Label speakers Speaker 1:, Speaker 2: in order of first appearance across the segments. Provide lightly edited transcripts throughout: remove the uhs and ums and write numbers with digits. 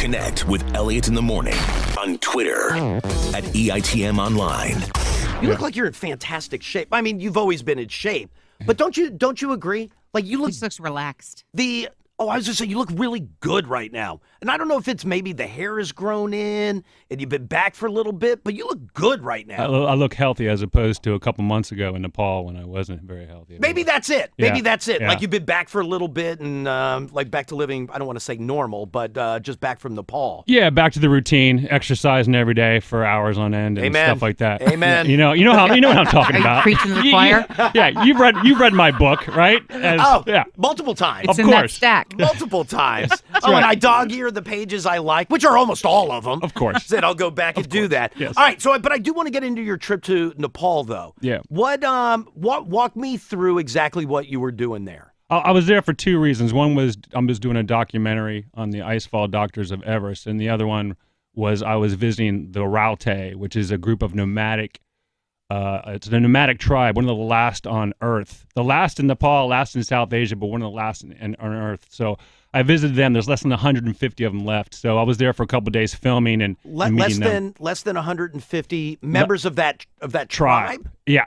Speaker 1: Connect with Elliot in the morning on Twitter at EITM Online.
Speaker 2: You look like you're in fantastic shape. I mean, you've always been in shape, but don't you agree? Like you look.
Speaker 3: He just looks relaxed.
Speaker 2: I was just saying, you look really good right now. And I don't know if it's maybe the hair has grown in and you've been back for a little bit, but you look good right now.
Speaker 4: I look healthy as opposed to a couple months ago in Nepal when I wasn't very healthy.
Speaker 2: Maybe that's it. Maybe that's it.
Speaker 4: Yeah.
Speaker 2: Like you've been back for a little bit and like back to living, I don't want to say normal, but just back from Nepal.
Speaker 4: Yeah, back to the routine, exercising every day for hours on end and
Speaker 2: Amen.
Speaker 4: stuff like that.
Speaker 2: Amen.
Speaker 4: You know what I'm talking about.
Speaker 3: Preaching to the choir?
Speaker 4: Yeah, you've read my book, right? Yeah.
Speaker 2: Multiple times.
Speaker 3: It's
Speaker 4: Of
Speaker 3: in that
Speaker 4: course.
Speaker 3: stack.
Speaker 2: Multiple times.
Speaker 4: right.
Speaker 2: And I dog ear the pages I like, which are almost all of them.
Speaker 4: Of course.
Speaker 2: Said I'll go back and do that.
Speaker 4: Yes.
Speaker 2: All right. But I do want to get into your trip to Nepal, though.
Speaker 4: Yeah.
Speaker 2: Walk me through exactly what you were doing there.
Speaker 4: I was there for two reasons. One was I was doing a documentary on the Icefall Doctors of Everest, and the other one was I was visiting the Raute, which is a group of nomadic. It's a nomadic tribe, one of the last on Earth. The last in Nepal, last in South Asia, but one of the last on Earth. So I visited them. There's less than 150 of them left. So I was there for a couple of days filming and meeting them.
Speaker 2: Less than 150 members of that tribe.
Speaker 4: Yeah.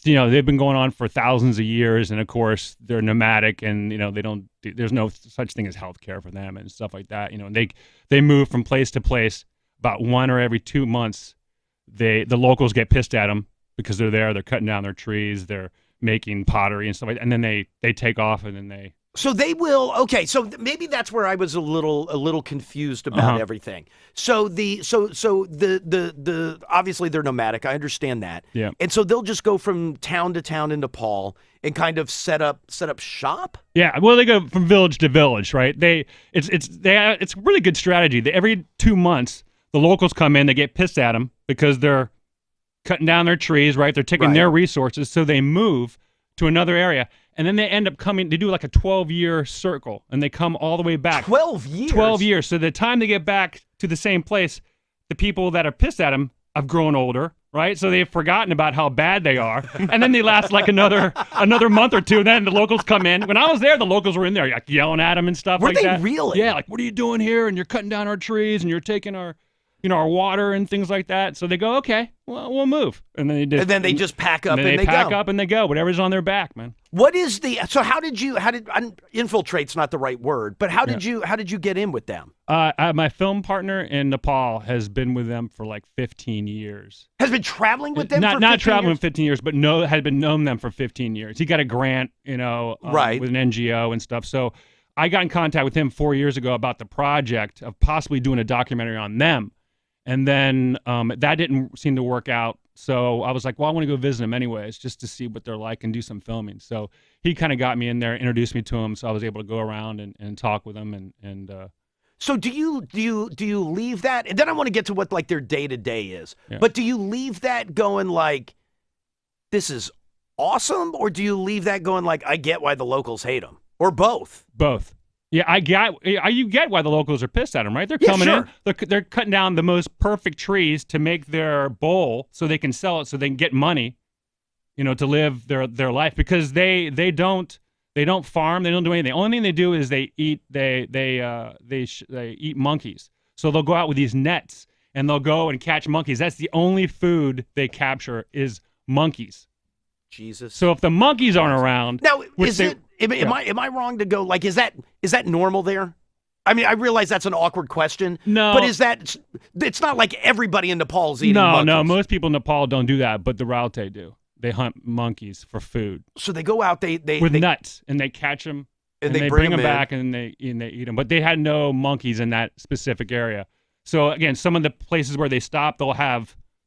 Speaker 4: They've been going on for thousands of years, and of course they're nomadic, and there's no such thing as healthcare for them and stuff like that. They move from place to place about 1 or every 2 months. The locals get pissed at them because they're there. They're cutting down their trees. They're making pottery and stuff like that, and then they take off, and then they.
Speaker 2: So they will. Okay, so maybe that's where I was a little confused about everything. So the obviously they're nomadic. I understand that.
Speaker 4: Yeah.
Speaker 2: And so they'll just go from town to town in Nepal and kind of set up shop.
Speaker 4: Yeah. Well, they go from village to village, right? It's a really good strategy. Every 2 months, the locals come in. They get pissed at them because they're cutting down their trees, right? They're taking their resources, so they move to another area. And then they end up coming, they do like a 12-year circle, and they come all the way back.
Speaker 2: 12 years?
Speaker 4: 12 years. So the time they get back to the same place, the people that are pissed at them have grown older, right? So they've forgotten about how bad they are. And then they last like another month or two, and then the locals come in. When I was there, the locals were in there like yelling at them and stuff like that.
Speaker 2: Were they really?
Speaker 4: Yeah, like, what are you doing here? And you're cutting down our trees, and you're taking our water and things like that. So they go, okay, well, we'll move. And then
Speaker 2: they just pack up
Speaker 4: and
Speaker 2: they
Speaker 4: pack
Speaker 2: go.
Speaker 4: up and they go. Whatever's on their back, man.
Speaker 2: What is how did infiltrate's not the right word, but how did you get in with them?
Speaker 4: My film partner in Nepal has been with them for like 15 years.
Speaker 2: Has been traveling with them
Speaker 4: not traveling with 15 years, but had been known them for 15 years. He got a grant, with an NGO and stuff. So I got in contact with him 4 years ago about the project of possibly doing a documentary on them. And then that didn't seem to work out. So I was like, well, I want to go visit them anyways, just to see what they're like and do some filming. So he kind of got me in there, introduced me to them. So I was able to go around and talk with them.
Speaker 2: So do you leave that? And then I want to get to what like their day-to-day is.
Speaker 4: Yeah.
Speaker 2: But do you leave that going like, this is awesome? Or do you leave that going like, I get why the locals hate them? Or both?
Speaker 4: Both. Yeah, you get why the locals are pissed at them, right? They're coming in, they're cutting down the most perfect trees to make their bowl so they can sell it, so they can get money, to live their life, because they don't farm, they don't do anything. The only thing they do is they eat eat monkeys. So they'll go out with these nets and they'll go and catch monkeys. That's the only food they capture is monkeys.
Speaker 2: Jesus.
Speaker 4: So if the monkeys aren't around,
Speaker 2: now am I wrong to go like, is that normal there? I mean, I realize that's an awkward question.
Speaker 4: No,
Speaker 2: but it's not like everybody in Nepal is eating monkeys.
Speaker 4: No, most people in Nepal don't do that, but the Raute do. They hunt monkeys for food.
Speaker 2: So they go out, they
Speaker 4: nuts, and they catch them, and they bring them back, and they eat them. But they had no monkeys in that specific area. So again, some of the places where they stop,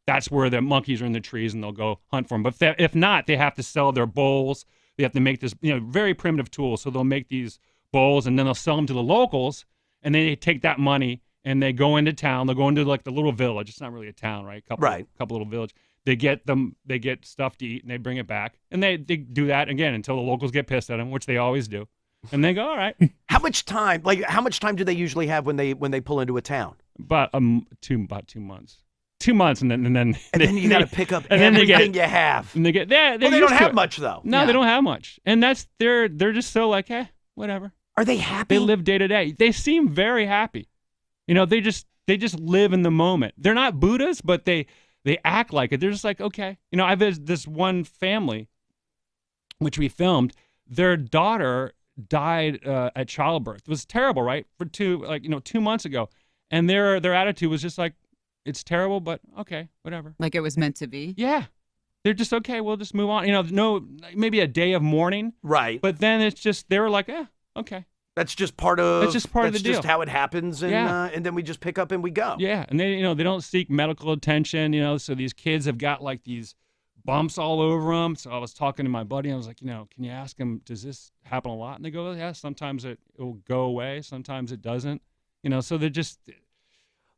Speaker 4: that's where the monkeys are in the trees, and they'll go hunt for them. But if not, they have to sell their bowls. They have to make this, very primitive tool. So they'll make these bowls, and then they'll sell them to the locals, and then they take that money and they go into town. They'll go into like the little village. It's not really a town, right? Couple little village. They get stuff to eat, and they bring it back, and they do that again until the locals get pissed at them, which they always do, and they go, all right.
Speaker 2: How much time do they usually have when they pull into a town?
Speaker 4: About 2 months. 2 months, and then
Speaker 2: you got to pick up everything you have.
Speaker 4: And they get
Speaker 2: they don't have much though.
Speaker 4: No, they don't have much, and they're just so like, whatever.
Speaker 2: Are they happy?
Speaker 4: They live day to day. They seem very happy. You know, they just live in the moment. They're not Buddhas, but they act like it. They're just like, okay. You know, I visited this one family, which we filmed. Their daughter died at childbirth. It was terrible, right? 2 months ago. And their attitude was just like, it's terrible, but okay, whatever.
Speaker 3: Like it was meant to be?
Speaker 4: Yeah. They're just, okay, we'll just move on. You know, no, maybe a day of mourning.
Speaker 2: Right.
Speaker 4: But then it's just, they were like, okay.
Speaker 2: That's just part of
Speaker 4: the deal.
Speaker 2: That's just how it happens, and then we just pick up and we go.
Speaker 4: Yeah, and they don't seek medical attention, so these kids have got like these bumps all over them. So I was talking to my buddy, I was like, can you ask them, does this happen a lot? And they go, yeah, sometimes it will go away, sometimes it doesn't. So they're just.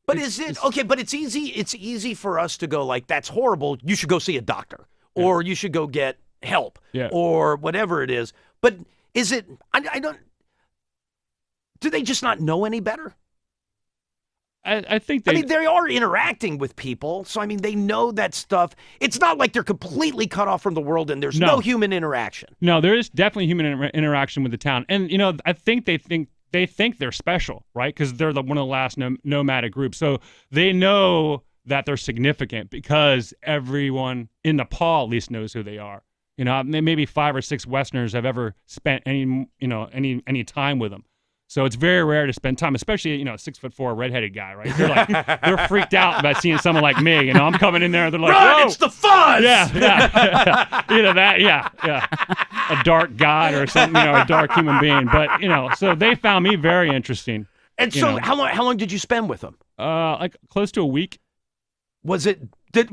Speaker 2: But but it's easy for us to go like, that's horrible, you should go see a doctor, or you should go get help, or whatever it is. But is it, I don't. Do they just not know any better?
Speaker 4: I think they.
Speaker 2: I mean, they are interacting with people, so I mean, they know that stuff. It's not like they're completely cut off from the world and there's no human interaction.
Speaker 4: No, there is definitely human interaction with the town, and I think they think they're special, right? Because they're one of the last nomadic groups, so they know that they're significant because everyone in Nepal at least knows who they are. Maybe 5 or 6 Westerners have ever spent any time with them. So it's very rare to spend time, especially, a 6'4" redheaded guy, right? They're freaked out about seeing someone like me. I'm coming in there and they're like,
Speaker 2: Run,
Speaker 4: whoa!
Speaker 2: It's the fuzz!
Speaker 4: Yeah. Either that, yeah. A dark god or something, a dark human being. But, so they found me very interesting.
Speaker 2: And so how long did you spend with them?
Speaker 4: Like close to a week.
Speaker 2: Did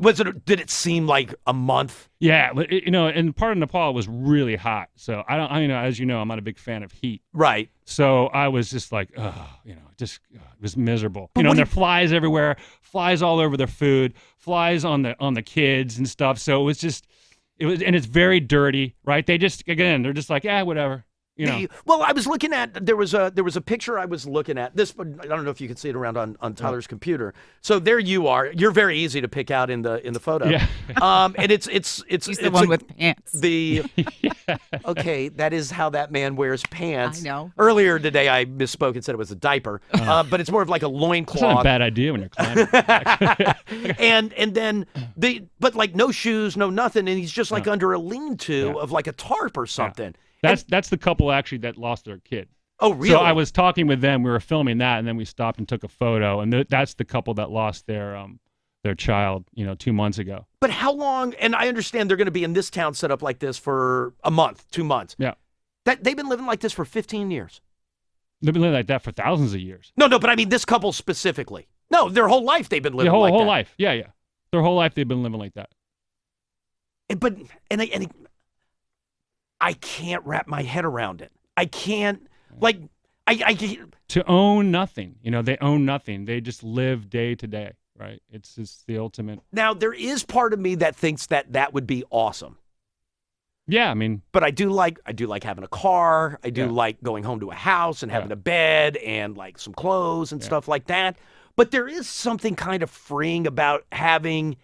Speaker 2: it seem like a month?
Speaker 4: Yeah, but and part of Nepal was really hot. So as you know, I'm not a big fan of heat.
Speaker 2: Right.
Speaker 4: So I was just like, it was miserable. And there are flies everywhere, flies all over their food, flies on the kids and stuff. So and it's very dirty, right? They're just like, whatever.
Speaker 2: Well, I was looking at, there was a picture I was looking at. This, I don't know if you can see it around on Tyler's computer. So there you are. You're very easy to pick out in the photo.
Speaker 4: Yeah.
Speaker 2: And it's
Speaker 3: He's the one with pants.
Speaker 2: Okay, that is how that man wears pants.
Speaker 3: I know.
Speaker 2: Earlier today I misspoke and said it was a diaper, but it's more of like a loincloth.
Speaker 4: That's not a bad idea when you're climbing.
Speaker 2: and then but like no shoes, no nothing, and he's just like under a lean-to of like a tarp or something.
Speaker 4: That's the couple actually that lost their kid.
Speaker 2: Oh, really?
Speaker 4: So I was talking with them. We were filming that, and then we stopped and took a photo. And that's the couple that lost their child, 2 months ago.
Speaker 2: But how long? And I understand they're going to be in this town set up like this for a month, 2 months.
Speaker 4: Yeah.
Speaker 2: They've been living like this for 15 years.
Speaker 4: They've been living like that for thousands of years.
Speaker 2: No, but I mean this couple specifically. No, their whole life they've been living like that.
Speaker 4: Whole life. Yeah. Their whole life they've been living like that.
Speaker 2: I can't wrap my head around it. I can't,
Speaker 4: to own nothing. They own nothing. They just live day to day, right? It's just the ultimate.
Speaker 2: Now, there is part of me that thinks that would be awesome.
Speaker 4: Yeah, I mean.
Speaker 2: But I do like having a car. I do like going home to a house and having a bed and like some clothes and stuff like that. But there is something kind of freeing about having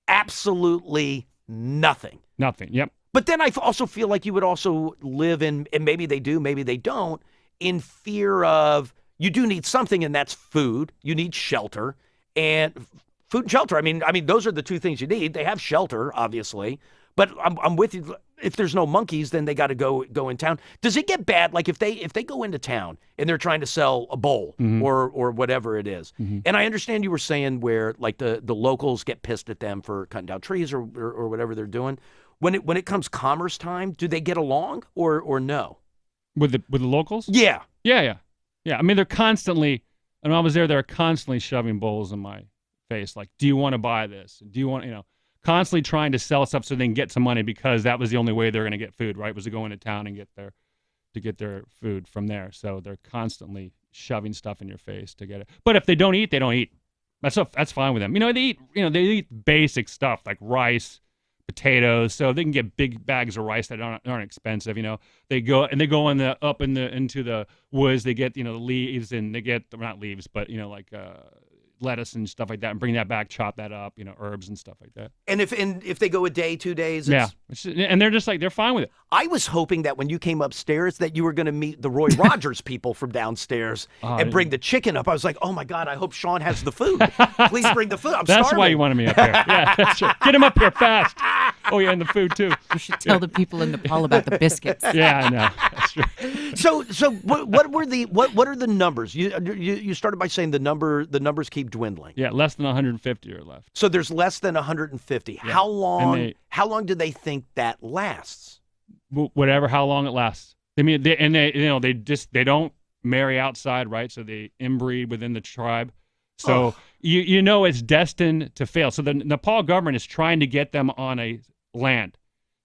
Speaker 2: absolutely nothing.
Speaker 4: Nothing, yep.
Speaker 2: But then I also feel like you would also live in, and maybe they do, maybe they don't, in fear of, you do need something, and that's food. You need shelter. And food and shelter, I mean, those are the two things you need. They have shelter, obviously. But I'm with you. If there's no monkeys, then they got to go in town. Does it get bad? Like if they go into town and they're trying to sell a bowl or whatever it is. And I understand you were saying where like the locals get pissed at them for cutting down trees or whatever they're doing. When it comes commerce time, do they get along or no?
Speaker 4: With the locals?
Speaker 2: Yeah.
Speaker 4: Yeah. I mean, they're constantly, and when I was there, they're constantly shoving bowls in my face. Like, do you want to buy this? Do you want, constantly trying to sell stuff so they can get some money because that was the only way they're going to get food, right? Was to go into town and get their food from there. So they're constantly shoving stuff in your face to get it. But if they don't eat, they don't eat. That's fine with them. They eat basic stuff like rice, potatoes, so they can get big bags of rice that aren't expensive. They go into the woods. They get the leaves, and they get not leaves, but lettuce and stuff like that, and bring that back, chop that up, herbs and stuff like that.
Speaker 2: And if they go a day, 2 days,
Speaker 4: and they're just like, they're fine with it.
Speaker 2: I was hoping that when you came upstairs that you were going to meet the Roy Rogers people from downstairs and bring the chicken up. I was like, oh my God, I hope Sean has the food. Please bring the food. I'm
Speaker 4: That's
Speaker 2: starving.
Speaker 4: why you wanted me up here. Yeah, that's right. Get him up here fast. Oh yeah, and the food too.
Speaker 3: You should tell the people in Nepal about the biscuits.
Speaker 4: Yeah, I know. That's true.
Speaker 2: So what are the numbers? You started by saying the numbers keep dwindling.
Speaker 4: Yeah, less than 150 are left.
Speaker 2: So there's less than 150. Yeah. How long do they think that lasts?
Speaker 4: Whatever, how long it lasts. I mean, they don't marry outside, right? So they inbreed within the tribe. So it's destined to fail. So the Nepal government is trying to get them on a land.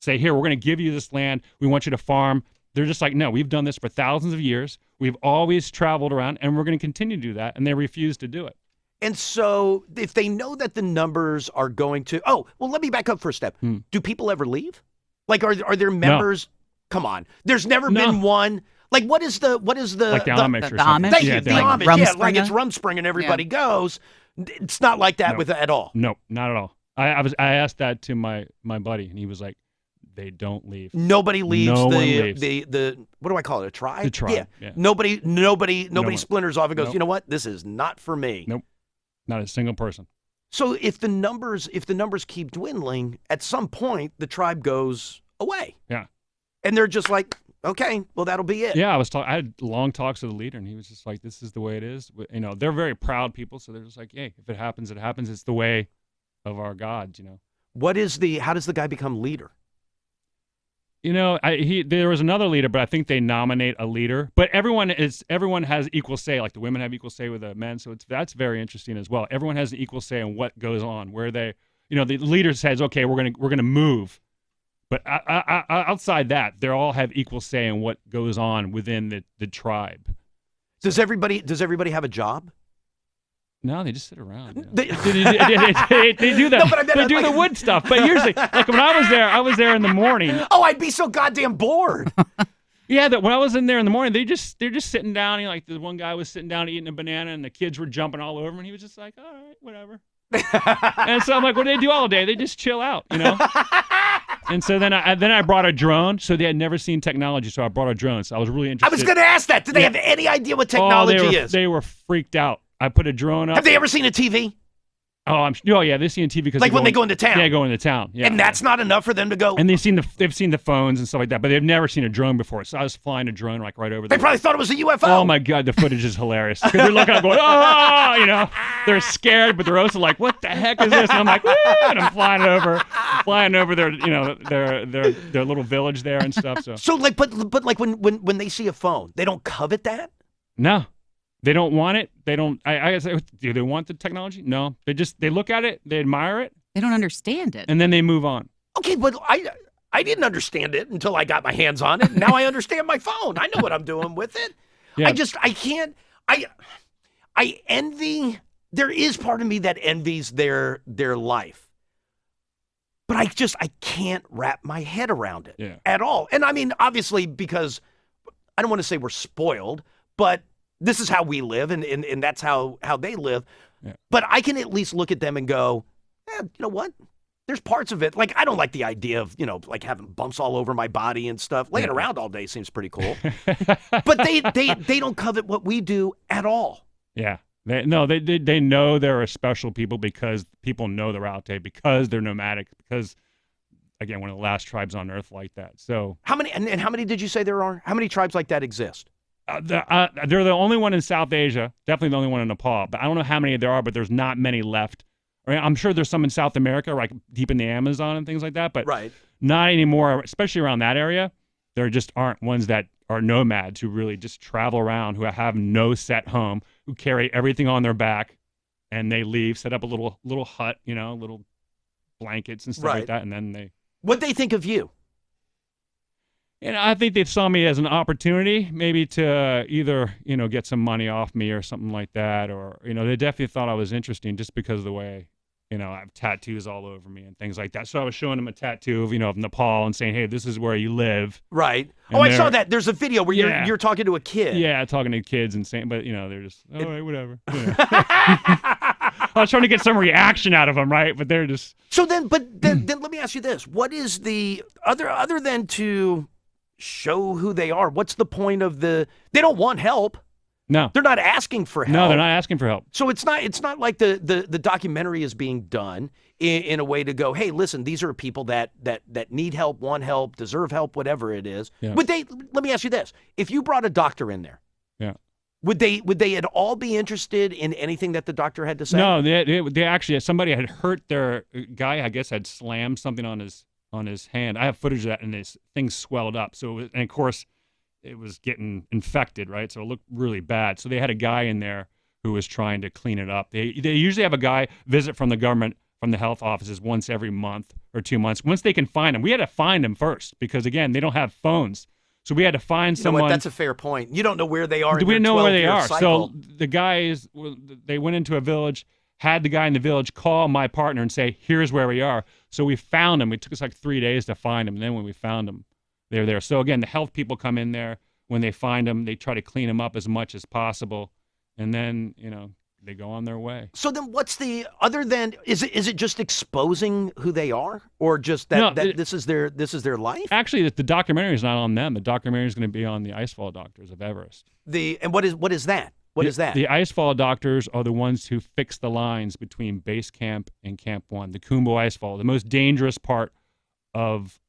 Speaker 4: Say, here, we're going to give you this land. We want you to farm. They're just like, no, we've done this for thousands of years. We've always traveled around, and we're going to continue to do that. And they refuse to do it.
Speaker 2: And so if they know that the numbers are going to, let me back up for a step. Do people ever leave? Like, are there members? No. Come on. There's never been one. Like, what is the
Speaker 4: like the Amish or something?
Speaker 3: Amish?
Speaker 2: Thank you. The
Speaker 3: like
Speaker 2: Amish. Yeah, like it's Rumspringa and everybody goes. It's not like that at all.
Speaker 4: No, not at all. I asked that to my buddy, and he was like, they don't leave.
Speaker 2: Nobody leaves.
Speaker 4: No one leaves.
Speaker 2: The what do I call it? A tribe?
Speaker 4: The tribe. Yeah.
Speaker 2: Nobody splinters off and goes, you know what? This is not for me.
Speaker 4: Nope. Not a single person.
Speaker 2: So if the numbers keep dwindling, at some point the tribe goes away.
Speaker 4: Yeah.
Speaker 2: And they're just like, okay, well that'll be it.
Speaker 4: Yeah, I had long talks with the leader, and he was just like, this is the way it is. They're very proud people, so they're just like, hey, if it happens, it happens. It's the way of our gods,
Speaker 2: How does the guy become leader?
Speaker 4: There was another leader, but I think they nominate a leader. But everyone has equal say. Like the women have equal say with the men, so that's very interesting as well. Everyone has an equal say on what goes on. Where the leader says, okay, we're gonna move, but outside that, they all have equal say in what goes on within the tribe.
Speaker 2: Does everybody have a job?
Speaker 4: No, they just sit around. They do that. No, they do the wood stuff. But here's like when I was there in the morning.
Speaker 2: Oh, I'd be so goddamn bored.
Speaker 4: Yeah, when I was in there in the morning, they're just sitting down. Like the one guy was sitting down eating a banana, and the kids were jumping all over him, and he was just like, all right, whatever. And so I'm like, what do they do all day? They just chill out, And so then I brought a drone. So they had never seen technology, so I brought a drone. So I was really interested.
Speaker 2: I was going to ask that. Do they have any idea what technology is?
Speaker 4: They were freaked out. I put a drone up.
Speaker 2: Have they ever seen a TV?
Speaker 4: Oh, yeah, they've seen TV because
Speaker 2: when they go into town.
Speaker 4: Yeah, go into town. Yeah,
Speaker 2: and that's not enough for them to go.
Speaker 4: And they've seen the phones and stuff like that, but they've never seen a drone before. So I was flying a drone like right over there.
Speaker 2: They probably thought it was a UFO.
Speaker 4: Oh my God, the footage is hilarious. Because they're looking up, going, oh, they're scared, but they're also like, what the heck is this? And I'm like, woo, and I'm flying over their, their little village there and stuff.
Speaker 2: So like, but like when they see a phone, they don't covet that.
Speaker 4: No. They don't want it. They don't. I say, do they want the technology? No. They look at it. They admire it.
Speaker 3: They don't understand it.
Speaker 4: And then they move on.
Speaker 2: Okay, but I didn't understand it until I got my hands on it. Now I understand my phone. I know what I'm doing with it. Yeah. I can't. I envy. There is part of me that envies their life, but I can't wrap my head around it at all. And I mean, obviously, because I don't want to say we're spoiled, but this is how we live, and that's how they live. Yeah. But I can at least look at them and go, you know what? There's parts of it. Like, I don't like the idea of, like having bumps all over my body and stuff. Laying around all day seems pretty cool. But they don't covet what we do at all.
Speaker 4: Yeah. They know they're a special people because people know the Raute, because they're nomadic, because, again, one of the last tribes on Earth like that. So
Speaker 2: how many did you say there are? How many tribes like that exist?
Speaker 4: They're the only one in South Asia, definitely the only one in Nepal, but I don't know how many there are, but there's not many left. I mean, I'm sure there's some in South America, like deep in the Amazon and things like that, but not anymore, especially around that area. There just aren't ones that are nomads who really just travel around, who have no set home, who carry everything on their back, and they leave, set up a little hut, little blankets and stuff like that, and then they...
Speaker 2: What'd they think of you?
Speaker 4: And I think they saw me as an opportunity, maybe to either, get some money off me or something like that. Or, they definitely thought I was interesting just because of the way, I have tattoos all over me and things like that. So I was showing them a tattoo of Nepal and saying, hey, this is where you live.
Speaker 2: Right. And I saw that. There's a video where you're talking to a kid.
Speaker 4: Yeah, talking to kids and saying, but, they're just, all right, whatever. I was trying to get some reaction out of them, right? But they're just.
Speaker 2: So then let me ask you this: what is the other than to show who they are? What's the point of the? They don't want help.
Speaker 4: No,
Speaker 2: they're not asking for help.
Speaker 4: No, they're not asking for help.
Speaker 2: So it's not like the documentary is being done in a way to go, hey, listen, these are people that need help, want help, deserve help, whatever it is.
Speaker 4: Yeah.
Speaker 2: Let me ask you this: if you brought a doctor in there,
Speaker 4: yeah,
Speaker 2: would they at all be interested in anything that the doctor had to say?
Speaker 4: No, they actually, somebody had hurt their guy. I guess had slammed something on his hand. I have footage of that, and this thing swelled up. So and of course, it was getting infected, right? So it looked really bad. So they had a guy in there who was trying to clean it up. They usually have a guy visit from the government, from the health offices once every month or 2 months. Once they can find him, we had to find him first because again, they don't have phones. So we had to find someone.
Speaker 2: What? That's a fair point. You don't know where they are.
Speaker 4: We didn't know where they are.
Speaker 2: Cycle.
Speaker 4: So the guys, they went into a village, had the guy in the village call my partner and say, here's where we are. So we found him. It took us like 3 days to find him. And then when we found him, they were there. So again, the health people come in there. When they find him, they try to clean him up as much as possible. And then, they go on their way.
Speaker 2: So then what's the, other than, is it just exposing who they are? Or just that this is their life?
Speaker 4: Actually, the documentary is not on them. The documentary is going to be on the Icefall Doctors of Everest.
Speaker 2: And what is that? What is that?
Speaker 4: The Icefall Doctors are the ones who fix the lines between base camp and Camp 1, the Khumbu Icefall. The most dangerous part of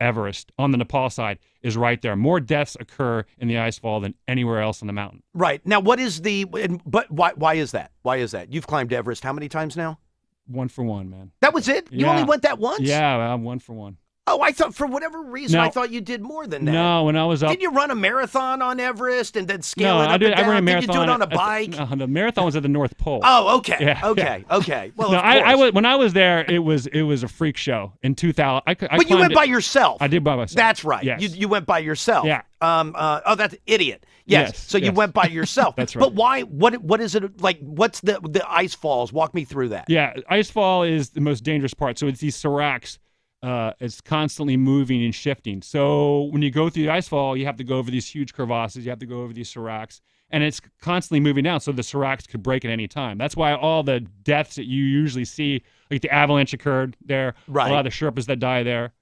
Speaker 4: Everest on the Nepal side is right there. More deaths occur in the Icefall than anywhere else on the mountain.
Speaker 2: Right. Now, why is that? Why is that? You've climbed Everest how many times now?
Speaker 4: 1 for 1, man.
Speaker 2: That was it? You only went that once?
Speaker 4: Yeah, 1 for 1.
Speaker 2: Oh, I thought for whatever reason, I thought you did more than that.
Speaker 4: No, when I was up.
Speaker 2: Did you run a marathon on Everest and then scale it up
Speaker 4: I
Speaker 2: and down?
Speaker 4: ran a marathon.
Speaker 2: Did you do it on a bike?
Speaker 4: No, the marathon was at the North Pole.
Speaker 2: Oh, okay.
Speaker 4: Yeah,
Speaker 2: okay. Well,
Speaker 4: no, when I was there, it was a freak show in 2000.
Speaker 2: But you went by yourself.
Speaker 4: I did by myself.
Speaker 2: That's right.
Speaker 4: Yes.
Speaker 2: You went by yourself.
Speaker 4: Yeah.
Speaker 2: That's idiot. Yes. So you went by yourself.
Speaker 4: That's right.
Speaker 2: But why? What is it like? What's the ice falls? Walk me through that.
Speaker 4: Yeah, Icefall is the most dangerous part. So it's these seracs. It's constantly moving and shifting. So when you go through the Icefall, you have to go over these huge crevasses. You have to go over these seracs, and it's constantly moving down. So the seracs could break at any time. That's why all the deaths that you usually see, like the avalanche occurred there.
Speaker 2: Right.
Speaker 4: A lot of the Sherpas that die there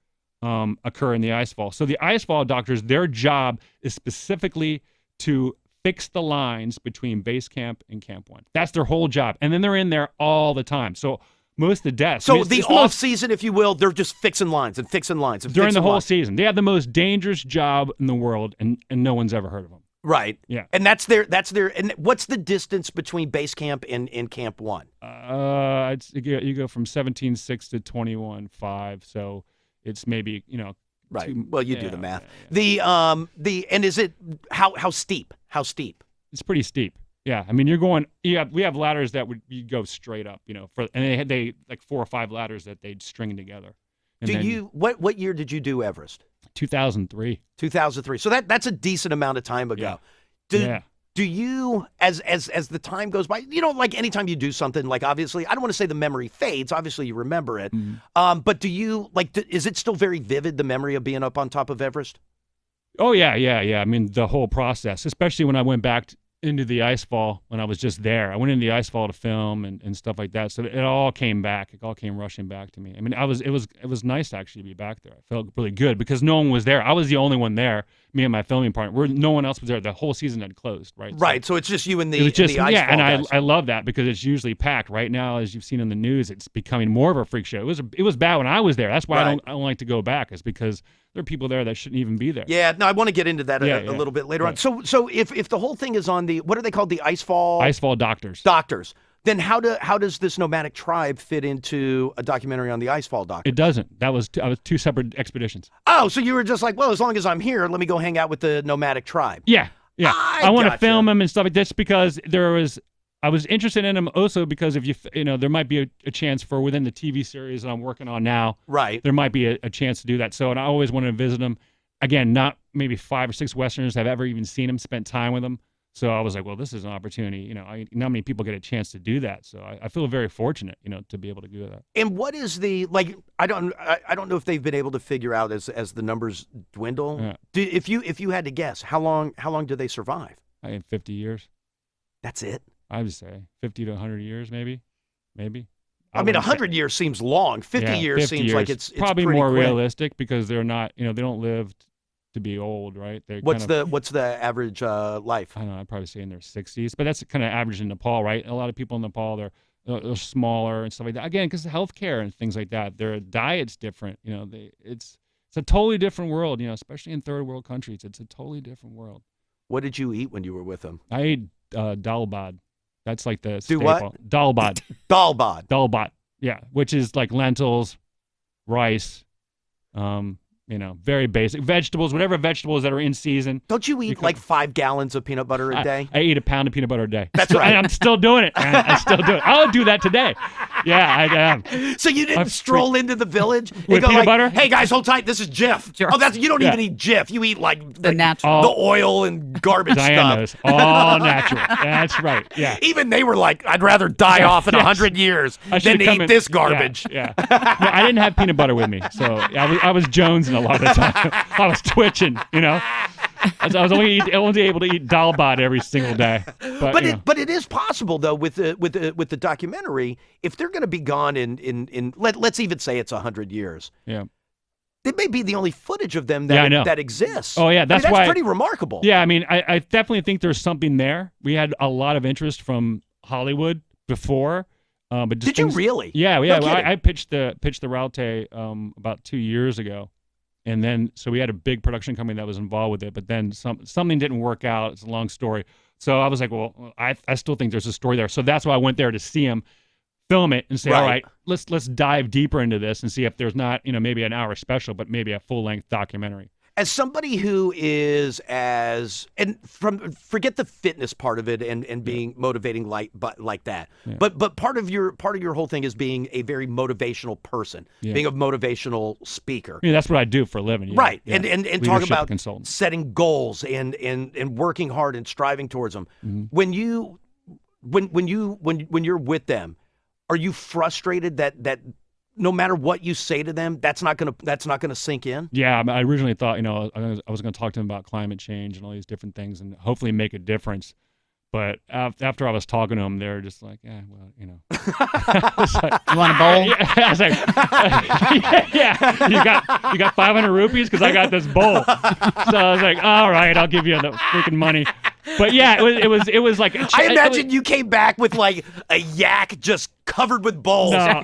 Speaker 4: occur in the Icefall. So the Icefall doctors, their job is specifically to fix the lines between base camp and Camp 1. That's their whole job, and then they're in there all the time. So most of the deaths.
Speaker 2: So the off season, if you will, they're just fixing lines and fixing lines and
Speaker 4: during
Speaker 2: fixing
Speaker 4: the whole
Speaker 2: lines.
Speaker 4: season. They have the most dangerous job in the world, and no one's ever heard of them.
Speaker 2: Right.
Speaker 4: Yeah.
Speaker 2: And that's their. And what's the distance between base camp and Camp 1?
Speaker 4: You go from 17.6 to 21.5. So it's maybe
Speaker 2: Right. Well, you do the math. Yeah. And is it how steep? How steep?
Speaker 4: It's pretty steep. Yeah, I mean, you're going. We have ladders that you go straight up, and they like 4 or 5 ladders that they'd string together. And
Speaker 2: what year did you do Everest?
Speaker 4: 2003.
Speaker 2: 2003. So that's a decent amount of time ago.
Speaker 4: Yeah.
Speaker 2: Do you, as the time goes by, like anytime you do something, like obviously, I don't want to say the memory fades. Obviously, you remember it. Mm-hmm. But do you is it still very vivid, the memory of being up on top of Everest?
Speaker 4: Oh yeah. I mean, the whole process, especially when I went back into the Icefall when I was just there. I went into the Icefall to film and stuff like that. So it all came back. It all came rushing back to me. I mean, it was nice to actually be back there. I felt really good because no one was there. I was the only one there, me and my filming partner. No one else was there. The whole season had closed, right?
Speaker 2: Right. So it's just you and the Icefall
Speaker 4: and
Speaker 2: guys.
Speaker 4: I love that because it's usually packed. Right now, as you've seen in the news, it's becoming more of a freak show. It was bad when I was there. That's why I don't like to go back. Is because there are people there that shouldn't even be there.
Speaker 2: Yeah, no, I want to get into that a little bit later on. So if the whole thing is on the, what are they called, the
Speaker 4: Icefall Doctors.
Speaker 2: Doctors. Then how does this nomadic tribe fit into a documentary on the Icefall Doctors?
Speaker 4: It doesn't. I was 2 separate expeditions.
Speaker 2: Oh, so you were just like, well, as long as I'm here, let me go hang out with the nomadic tribe.
Speaker 4: Yeah. I want to film them and stuff like this because I was interested in them also because if there might be a chance for within the TV series that I'm working on now.
Speaker 2: Right.
Speaker 4: There might be a chance to do that. So, and I always wanted to visit them. Again, not maybe 5 or 6 Westerners have ever even seen them, spent time with them. So I was like, well, this is an opportunity. Not many people get a chance to do that. So I feel very fortunate, to be able to do that.
Speaker 2: And what is I don't know if they've been able to figure out as the numbers dwindle.
Speaker 4: Yeah.
Speaker 2: If you had to guess, how long do they survive?
Speaker 4: I had 50 years.
Speaker 2: That's it?
Speaker 4: I would say 50 to 100 years, maybe. maybe.
Speaker 2: I mean, 100 years seems long. 50 years
Speaker 4: 50
Speaker 2: seems
Speaker 4: years.
Speaker 2: like it's
Speaker 4: probably
Speaker 2: pretty
Speaker 4: more
Speaker 2: quick.
Speaker 4: realistic because they're not, they don't live to be old, right? They're
Speaker 2: What's the average life?
Speaker 4: I don't know. I'd probably say in their 60s, but that's kind of average in Nepal, right? A lot of people in Nepal, they're smaller and stuff like that. Again, because of healthcare and things like that, their diet's different. It's a totally different world. Especially in third world countries, it's a totally different world.
Speaker 2: What did you eat when you were with them?
Speaker 4: I ate dalbad. That's like the
Speaker 2: Do
Speaker 4: staple.
Speaker 2: what?
Speaker 4: Dalbad.
Speaker 2: Dalbad.
Speaker 4: Dalbad. Yeah, which is like lentils, rice, very basic vegetables, whatever vegetables that are in season.
Speaker 2: Don't you eat like 5 gallons of peanut butter a day?
Speaker 4: I eat a pound of peanut butter a day.
Speaker 2: That's right.
Speaker 4: I'm still doing it. Man. I still do it. I'll do that today. Yeah, I am.
Speaker 2: So you didn't stroll into the village and
Speaker 4: with
Speaker 2: go
Speaker 4: peanut
Speaker 2: like,
Speaker 4: butter?
Speaker 2: "Hey guys, hold tight. This is Jif."
Speaker 3: Sure.
Speaker 2: Oh, you don't even eat Jif. You eat like
Speaker 3: the natural,
Speaker 2: the oil and garbage
Speaker 4: Diana's,
Speaker 2: stuff.
Speaker 4: all natural. That's right. Yeah.
Speaker 2: Even they were like, "I'd rather die off in 100 years than eat this garbage."
Speaker 4: Yeah. No, I didn't have peanut butter with me, so I was jonesing a lot of the time. I was twitching, I was only able to eat dalbad every single day. But
Speaker 2: it is possible though with the documentary, if they're going to be gone in let's even say it's 100 years.
Speaker 4: Yeah.
Speaker 2: It may be the only footage of them that exists.
Speaker 4: Oh yeah, that's why.
Speaker 2: Pretty remarkable.
Speaker 4: Yeah, I mean, I definitely think there's something there. We had a lot of interest from Hollywood before. But
Speaker 2: did you really?
Speaker 4: Yeah.
Speaker 2: No
Speaker 4: Well, I pitched the Raute about 2 years ago. And then, so we had a big production company that was involved with it, but then something didn't work out. It's a long story. So I was like, well, I still think there's a story there. So that's why I went there to see him film it and say, all right, let's dive deeper into this and see if there's not, maybe an hour special, but maybe a full-length documentary.
Speaker 2: As somebody who is forget the fitness part of it and being motivating like that, but part of your whole thing is being a very motivational person, being a motivational speaker.
Speaker 4: Yeah, that's what I do for a living.
Speaker 2: Right, and talk about
Speaker 4: consultant.
Speaker 2: Setting goals and working hard and striving towards them.
Speaker 4: Mm-hmm.
Speaker 2: When you're with them, are you frustrated that no matter what you say to them, that's not gonna sink in?
Speaker 4: Yeah, I originally thought, I was going to talk to them about climate change and all these different things and hopefully make a difference. But after I was talking to them, they're just like, yeah, well,
Speaker 3: Like, you want a bowl?
Speaker 4: Yeah, I was like, yeah. You got 500 rupees because I got this bowl. So I was like, all right, I'll give you the freaking money. But yeah, it was like
Speaker 2: I imagine you came back with like a yak just covered with bowls.
Speaker 4: No,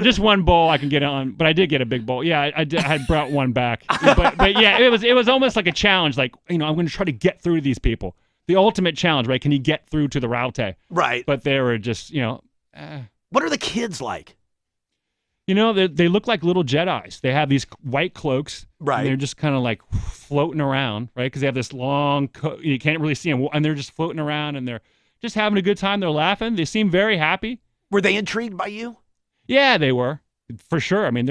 Speaker 4: just one bowl I can get on. But I did get a big bowl. Yeah, I had brought one back. But yeah, it was almost like a challenge. Like I'm going to try to get through to these people. The ultimate challenge, right? Can you get through to the Raute?
Speaker 2: Right.
Speaker 4: But they were just,
Speaker 2: What are the kids like?
Speaker 4: They look like little Jedis. They have these white cloaks.
Speaker 2: Right.
Speaker 4: And they're just kind of like floating around, right? Because they have this long coat. You can't really see them. And they're just floating around and they're just having a good time. They're laughing. They seem very happy.
Speaker 2: Were they intrigued by you?
Speaker 4: Yeah, they were. For sure. I mean,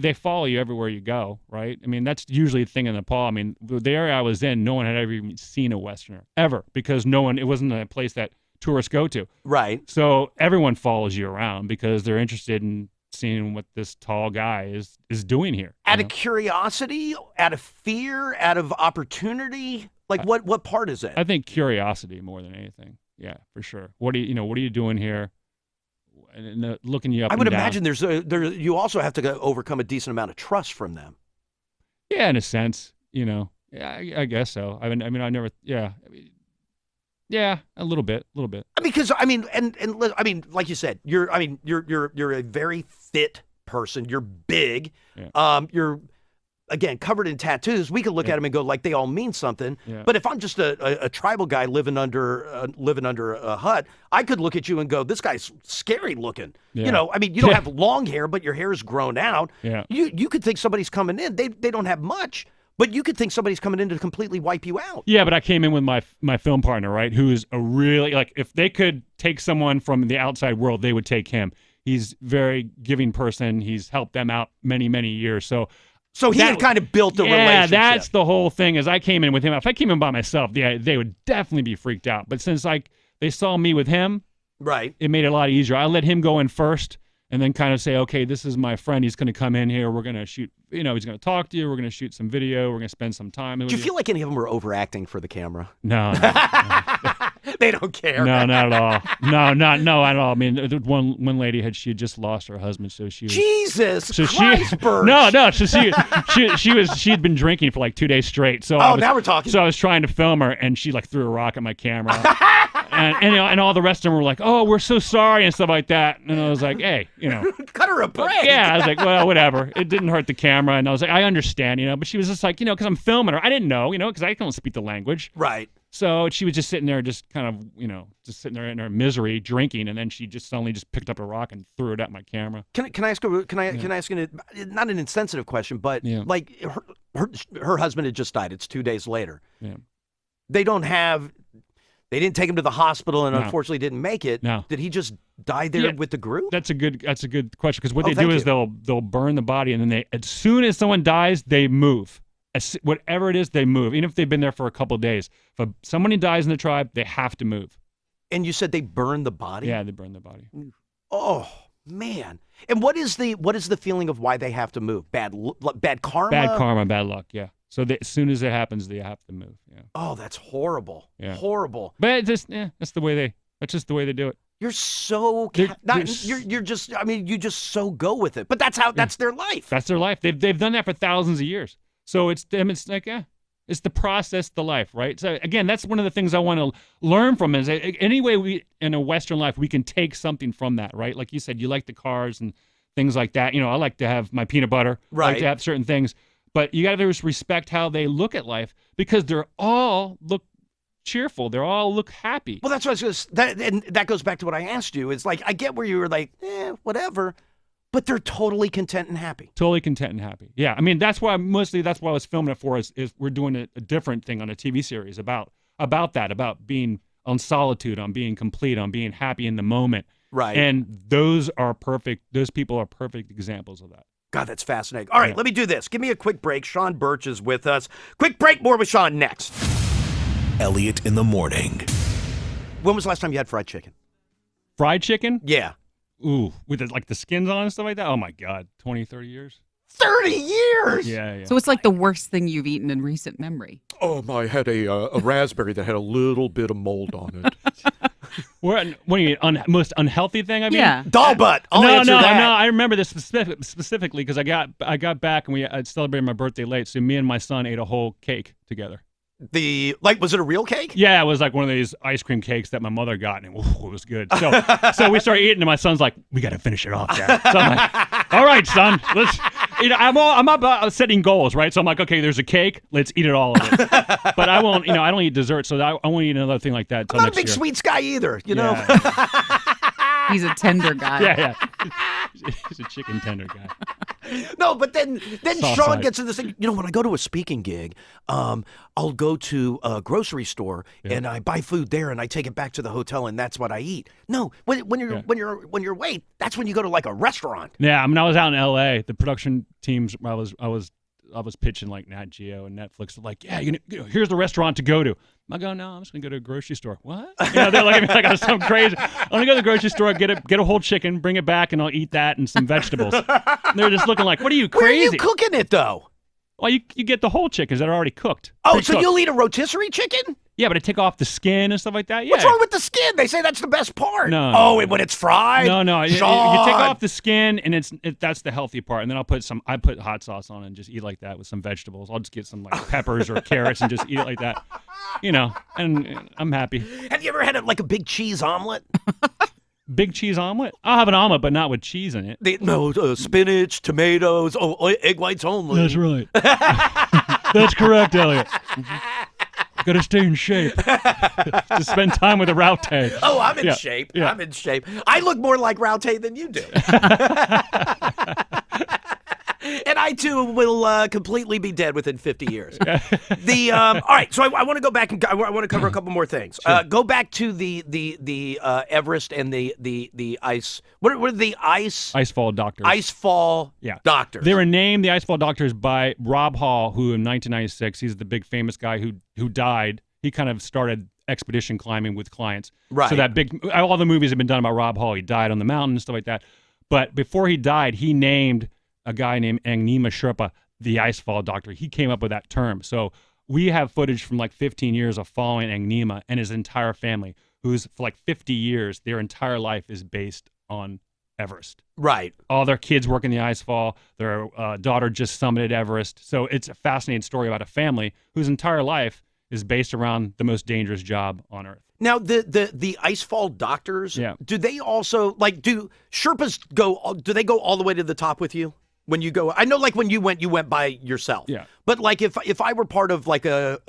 Speaker 4: they follow you everywhere you go, right? I mean, that's usually the thing in Nepal. I mean, the area I was in, no one had ever even seen a Westerner, ever, because it wasn't a place that tourists go to.
Speaker 2: Right.
Speaker 4: So everyone follows you around because they're interested in seeing what this tall guy is doing here.
Speaker 2: Out of curiosity, out of fear, out of opportunity? Like what part is it?
Speaker 4: I think curiosity more than anything. Yeah, for sure. What are you doing here? And looking you up.
Speaker 2: I would
Speaker 4: and down.
Speaker 2: imagine you also have to overcome a decent amount of trust from them.
Speaker 4: Yeah, in a sense, Yeah, I guess so. I mean, I never. Yeah, yeah, a little bit.
Speaker 2: Because like you said, you're a very fit person. You're big.
Speaker 4: Yeah.
Speaker 2: You're again covered in tattoos. We could look at them and go like they all mean something.
Speaker 4: Yeah.
Speaker 2: But if I'm just a tribal guy living under a hut, I could look at you and go, this guy's scary looking.
Speaker 4: Yeah.
Speaker 2: You don't have long hair, but your hair's grown out.
Speaker 4: Yeah.
Speaker 2: You could think somebody's coming in. They don't have much. But you could think somebody's coming in to completely wipe you out.
Speaker 4: Yeah, but I came in with my film partner, right, who's a really, like, if they could take someone from the outside world, they would take him. He's a very giving person. He's helped them out many, many years. So
Speaker 2: he had kind of built a relationship.
Speaker 4: Yeah, that's the whole thing. As I came in with him, if I came in by myself, they would definitely be freaked out. But since they saw me with him,
Speaker 2: right,
Speaker 4: it made it a lot easier. I let him go in first and then kind of say, okay, this is my friend. He's going to come in here. We're going to shoot, he's going to talk to you. We're going to shoot some video. We're going to spend some time.
Speaker 2: Do you feel like any of them were overacting for the camera?
Speaker 4: No.
Speaker 2: They don't care.
Speaker 4: No, not at all. No, at all. I mean, one lady she had just lost her husband, so she was,
Speaker 2: Jesus Christ, Burch.
Speaker 4: No. So she had been drinking for like 2 days straight. So
Speaker 2: now we're talking.
Speaker 4: So I was trying to film her, and she like threw a rock at my camera, and all the rest of them were like, "Oh, we're so sorry" and stuff like that. And I was like, "Hey,
Speaker 2: cut her a break."
Speaker 4: Yeah, I was like, well, whatever. It didn't hurt the camera, and I was like, I understand, But she was just like, because I'm filming her. I didn't know, because I don't speak the language.
Speaker 2: Right.
Speaker 4: So she was just sitting there, just kind of, just sitting there in her misery, drinking, and then she just suddenly just picked up a rock and threw it at my camera.
Speaker 2: Can I ask her? Can I ask you not an insensitive question, but like her husband had just died. It's 2 days later.
Speaker 4: Yeah.
Speaker 2: They didn't take him to the hospital and
Speaker 4: No.
Speaker 2: unfortunately didn't make it.
Speaker 4: No.
Speaker 2: Did he just die there with the group?
Speaker 4: That's a good question, because what they
Speaker 2: thank
Speaker 4: do is
Speaker 2: you.
Speaker 4: they'll burn the body, and then as soon as someone dies, they move. Whatever it is, they move, even if they've been there for a couple of days. If somebody dies in the tribe, they have to move.
Speaker 2: And you said they burn the body?
Speaker 4: Yeah, they burn the body.
Speaker 2: Oh man! And what is the feeling of why they have to move? Bad karma.
Speaker 4: Bad karma, bad luck. Yeah. So as soon as it happens, they have to move. Yeah.
Speaker 2: Oh, that's horrible.
Speaker 4: Yeah. Horrible.
Speaker 2: Horrible.
Speaker 4: But that's just the way that's the way they do it.
Speaker 2: You're so you're just. I mean, you just so go with it. But that's their life.
Speaker 4: That's their life. They've done that for thousands of years. So it's like, it's the process, the life, right? So again, that's one of the things I want to learn from is any way we in a Western life we can take something from that, right? Like you said, you like the cars and things like that. I like to have my peanut butter.
Speaker 2: Right.
Speaker 4: I like to have certain things, but you got to just respect how they look at life, because they're all look cheerful. They all look happy.
Speaker 2: Well, that's what I was and that goes back to what I asked you. It's like I get where you were like, whatever. But they're totally content and happy.
Speaker 4: Totally content and happy. Yeah, I mean that's why I was filming it for. Is we're doing a different thing on a TV series about that, about being on solitude, on being complete, on being happy in the moment.
Speaker 2: Right.
Speaker 4: And those people are perfect examples of that.
Speaker 2: God, that's fascinating. All right, let me do this. Give me a quick break. Sean Burch is with us. Quick break. More with Sean next.
Speaker 1: Elliot in the morning.
Speaker 2: When was the last time you had fried chicken?
Speaker 4: Fried chicken?
Speaker 2: Yeah.
Speaker 4: Ooh, with the skins on and stuff like that? Oh, my God. 20, 30 years?
Speaker 2: 30 years?
Speaker 4: Yeah.
Speaker 3: So it's like the worst thing you've eaten in recent memory.
Speaker 5: I had a raspberry that had a little bit of mold on it.
Speaker 4: What do you mean, most unhealthy thing? I mean,
Speaker 3: Yeah.
Speaker 2: Doll butt. I'll
Speaker 4: No.
Speaker 2: answer that.
Speaker 4: I remember this specifically because I got back and I celebrated my birthday late, so me and my son ate a whole cake together.
Speaker 2: Was it a real cake?
Speaker 4: Yeah, it was like one of these ice cream cakes that my mother got, and it was good. So we started eating, and my son's like, "We got to finish it off, Dad." So I'm like, "All right, son, let's." I'm about setting goals, right? So I'm like, "Okay, there's a cake, let's eat it all of it." But I won't, I don't eat dessert, so I won't eat another thing like that until
Speaker 2: I'm not
Speaker 4: next
Speaker 2: a big
Speaker 4: year.
Speaker 2: sweets guy either, know.
Speaker 3: He's a tender guy.
Speaker 4: Yeah. He's a chicken tender guy.
Speaker 2: No, but then
Speaker 4: Soft
Speaker 2: Sean
Speaker 4: side.
Speaker 2: gets into this thing. When I go to a speaking gig, I'll go to a grocery store and I buy food there and I take it back to the hotel and that's what I eat. No, when you're away, that's when you go to like a restaurant.
Speaker 4: Yeah, I mean, I was out in L.A. The production teams, I was pitching like Nat Geo and Netflix. They're like, yeah, here's the restaurant to go to. I go, no, I'm just gonna go to a grocery store. What? They're looking at me like I'm some crazy. I'm gonna go to the grocery store, get a whole chicken, bring it back, and I'll eat that and some vegetables. And they're just looking like, what are you, crazy?
Speaker 2: Where are you cooking it though?
Speaker 4: Well, you get the whole chickens that are already cooked.
Speaker 2: Oh,
Speaker 4: Pre-cooked.
Speaker 2: so you'll eat a rotisserie chicken?
Speaker 4: Yeah, but I take off the skin and stuff like that. Yeah.
Speaker 2: What's wrong with the skin? They say that's the best part.
Speaker 4: No.
Speaker 2: Oh, and when it's fried?
Speaker 4: No. You take
Speaker 2: Sean.
Speaker 4: off the skin, and that's the healthy part. And then I put hot sauce on it and just eat like that with some vegetables. I'll just get some like peppers or carrots and just eat it like that. And I'm happy.
Speaker 2: Have you ever had a big cheese omelet?
Speaker 4: Big cheese omelet? I'll have an omelet, but not with cheese in it.
Speaker 2: Spinach, tomatoes, egg whites only.
Speaker 4: That's right. That's correct, Elliot. Got to stay in shape. To spend time with a Raute.
Speaker 2: Oh, I'm in shape.
Speaker 4: Yeah.
Speaker 2: I'm in shape. I look more like Raute than you do. And I too will completely be dead within 50 years. All right, so I want to go back and I want to cover a couple more things.
Speaker 4: Sure.
Speaker 2: Go back to the Everest and the ice. What are the ice?
Speaker 4: Icefall Doctors.
Speaker 2: Icefall Doctors.
Speaker 4: They were named the Icefall Doctors by Rob Hall, who in 1996, he's the big famous guy who died. He kind of started expedition climbing with clients.
Speaker 2: Right.
Speaker 4: So all the movies have been done about Rob Hall. He died on the mountain and stuff like that. But before he died, he named a guy named Angnima Sherpa the Icefall Doctor. He came up with that term. So we have footage from like 15 years of following Agnima and his entire family, who's for like 50 years, their entire life is based on Everest.
Speaker 2: Right.
Speaker 4: All their kids work in the Icefall. Their daughter just summited Everest. So it's a fascinating story about a family whose entire life is based around the most dangerous job on Earth.
Speaker 2: Now, the Icefall Doctors, do they also, like, do Sherpas do they go all the way to the top with you? When you go, I know, like, when you went by yourself.
Speaker 4: Yeah.
Speaker 2: But, like, if I were part of, like, a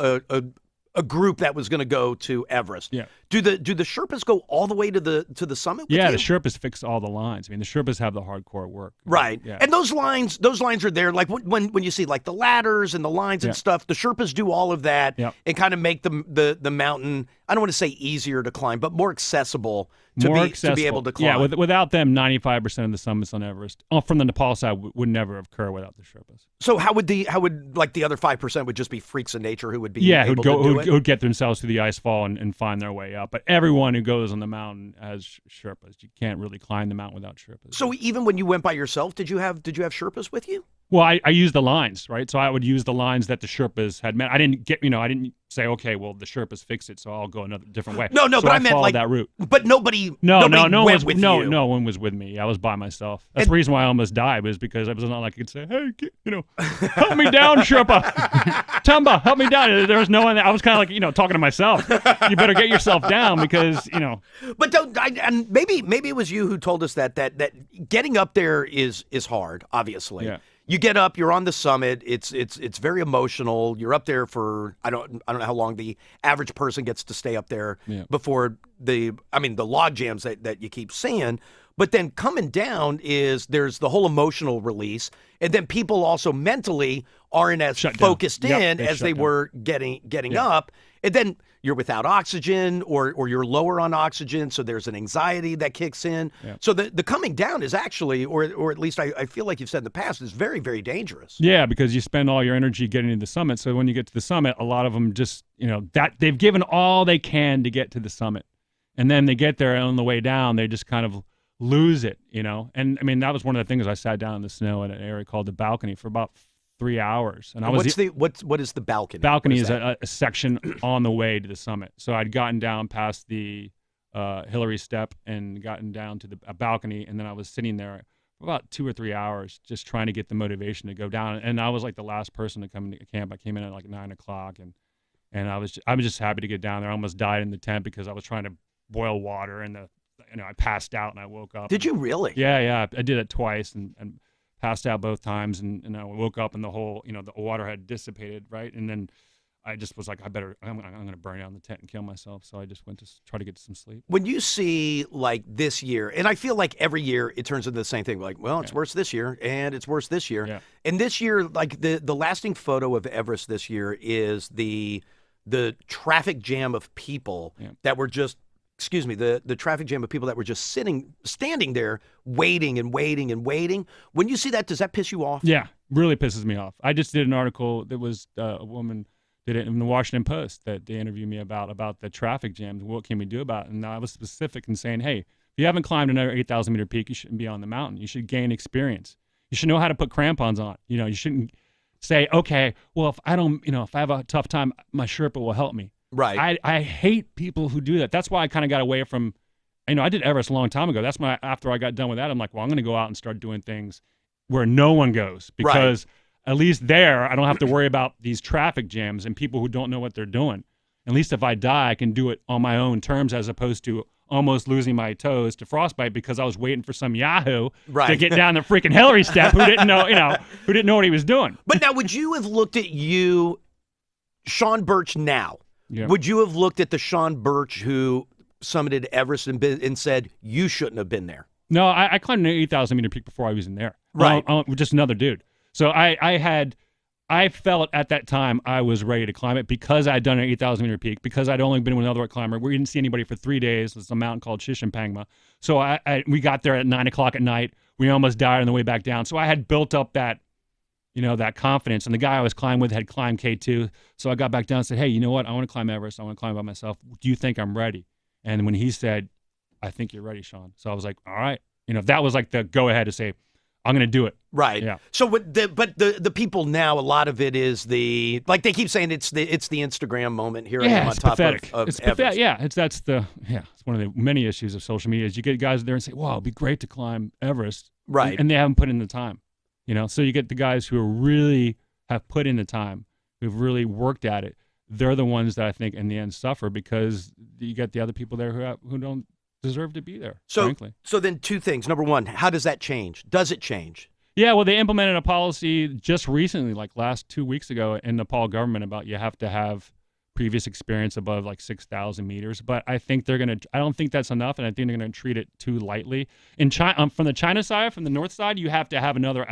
Speaker 2: group that was going to go to Everest, do the Sherpas go all the way to the summit with you?
Speaker 4: The Sherpas fix all the lines. I mean, the Sherpas have the hardcore work.
Speaker 2: Right.
Speaker 4: Yeah.
Speaker 2: And those lines are there. Like when you see like the ladders and the lines and stuff, the Sherpas do all of that and kind of make the mountain, I don't want to say easier to climb, but more accessible to be able to climb.
Speaker 4: Yeah, without them, 95% of the summits on Everest from the Nepal side would never occur without the Sherpas.
Speaker 2: So how would like the other 5% would just be freaks of nature who would be able to do it?
Speaker 4: Who'd get themselves to the Icefall and find their way up. But everyone who goes on the mountain has Sherpas. You can't really climb the mountain without Sherpas.
Speaker 2: So even when you went by yourself, did you have Sherpas with you?
Speaker 4: Well, I used the lines, right? So I would use the lines that the Sherpas had met. I didn't say, okay, well, the Sherpas fixed it, so I'll go another different way.
Speaker 2: No,
Speaker 4: so
Speaker 2: but I meant like
Speaker 4: that route.
Speaker 2: But nobody
Speaker 4: no
Speaker 2: went with you.
Speaker 4: No one was with me. I was by myself. That's the reason why I almost died, was because it was not like I could say, hey, help me down, Sherpa. Tumba, help me down. There was no one. I was kind of like, talking to myself. You better get yourself down because,
Speaker 2: But and maybe it was you who told us that getting up there is hard, obviously. Yeah. You get up, you're on the summit. It's very emotional. You're up there for I don't know how long the average person gets to stay up there before the log jams that you keep seeing. But then coming down there's the whole emotional release, and then people also mentally aren't as focused in as they were getting up, and then you're without oxygen or you're lower on oxygen, so there's an anxiety that kicks in. Yeah. So the coming down is actually, or at least I feel like you've said in the past, is very, very dangerous.
Speaker 4: Yeah, because you spend all your energy getting to the summit. So when you get to the summit, a lot of them just, that they've given all they can to get to the summit. And then they get there, and on the way down, they just kind of lose it, And I mean, that was one of the things. I sat down in the snow at an area called the Balcony for about 3 hours, and
Speaker 2: what is the balcony?
Speaker 4: Balcony is a section on the way to the summit. So I'd gotten down past the Hillary Step and gotten down to the balcony, and then I was sitting there for about 2 or 3 hours just trying to get the motivation to go down. And I was like the last person to come into camp. I came in at like 9 o'clock, and I was just happy to get down there. I almost died in the tent because I was trying to boil water, and I passed out and I woke up.
Speaker 2: Did you really?
Speaker 4: Yeah, I did it twice and passed out both times, and I woke up and the whole, the water had dissipated, right? And then I just was like, I'm going to burn down the tent and kill myself. So I just went to try to get some sleep.
Speaker 2: When you see like this year, and I feel like every year it turns into the same thing, like, well, it's worse this year and it's worse this year. Yeah. And this year, like the lasting photo of Everest this year is the traffic jam of people that were just, the traffic jam of people that were just standing there, waiting and waiting and waiting. When you see that, does that piss you off?
Speaker 4: Yeah, really pisses me off. I just did an article that was a woman did it in the Washington Post that they interviewed me about the traffic jams. What can we do about it? And I was specific in saying, hey, if you haven't climbed another 8,000 meter peak, you shouldn't be on the mountain. You should gain experience. You should know how to put crampons on. You shouldn't say, okay, well, if I don't, if I have a tough time, my Sherpa will help me.
Speaker 2: Right.
Speaker 4: I hate people who do that. That's why I kind of got away from, I did Everest a long time ago. That's why after I got done with that, I'm like, well, I'm going to go out and start doing things where no one goes, because at least there I don't have to worry about these traffic jams and people who don't know what they're doing. At least if I die, I can do it on my own terms, as opposed to almost losing my toes to frostbite because I was waiting for some Yahoo to get down the freaking Hillary Step who didn't know what he was doing.
Speaker 2: But now, would you have looked at Sean Burch now?
Speaker 4: Yeah.
Speaker 2: Would you have looked at the Sean Burch who summited Everest and said, you shouldn't have been there?
Speaker 4: No, I climbed an 8,000 meter peak before I was in there.
Speaker 2: Right.
Speaker 4: Just another dude. So I felt at that time I was ready to climb it because I'd done an 8,000 meter peak, because I'd only been with another climber. We didn't see anybody for 3 days. It's a mountain called Shishimpangma. So we got there at 9 o'clock at night. We almost died on the way back down. So I had built up that confidence. And the guy I was climbing with had climbed K2. So I got back down and said, hey, you know what? I want to climb Everest. I want to climb by myself. Do you think I'm ready? And when he said, I think you're ready, Sean. So I was like, all right. That was like the go ahead to say, I'm going to do it.
Speaker 2: Right.
Speaker 4: Yeah.
Speaker 2: So, but the people now, a lot of it is like they keep saying it's the Instagram moment. Here I am on
Speaker 4: it's
Speaker 2: top
Speaker 4: pathetic.
Speaker 2: of
Speaker 4: It's
Speaker 2: Everest.
Speaker 4: pathetic. Yeah, it's one of the many issues of social media is you get guys there and say, "Wow, it'd be great to climb Everest,"
Speaker 2: Right.
Speaker 4: and they haven't put in the time. So you get the guys who really have put in the time, who've really worked at it. They're the ones that I think in the end suffer because you get the other people there who don't deserve to be there. Frankly.
Speaker 2: So then two things. Number one, how does that change? Does it change?
Speaker 4: Yeah, well, they implemented a policy just recently, like last 2 weeks ago, in the Nepal government about you have to have previous experience above like 6,000 meters. But I think I don't think that's enough, and I think they're going to treat it too lightly. In China, from the China side, from the north side, you have to have another